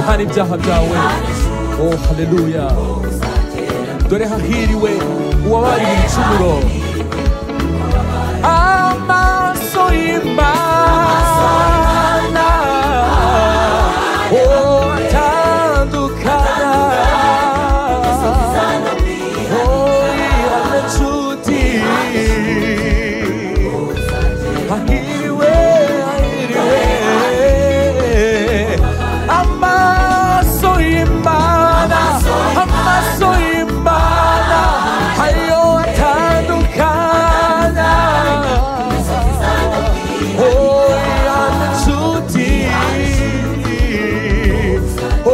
ihana ibyaha byawe. Oh haleluya. Dore hahiriwe uwabariwe ibicumuro. Amaso y'Imana atandukana. Oh ihana nshuti. Hahiriwe amaso y'Imana, amaso y'Imana ayo atandukana. Oh ihana nshuti. Oh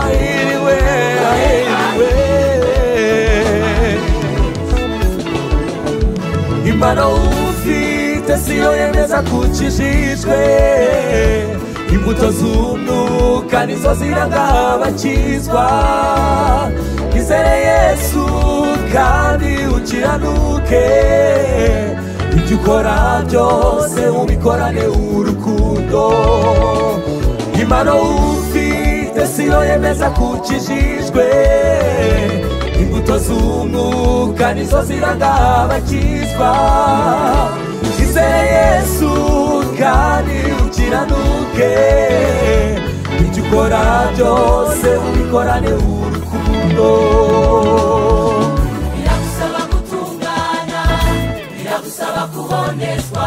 ahiriwe, ahiriwe. Impano ufite siyo yemeza ko ukijijwe. Imbuto z'umwuka nizo ziranga abakizwa. Izere Yesu kandi ukiranuke. Ibyo ukora byose ubikorane urukundo. Impano ufite siyo yemeza ko ukijijwe. Imbuto z'umwuka nizo ziranga abakizwa. Izere Yesu kandi ukiranuke. Ibyo ukora byose ubikorane urukundo. Biragusaba gutungana, biragusaba kubonezwa.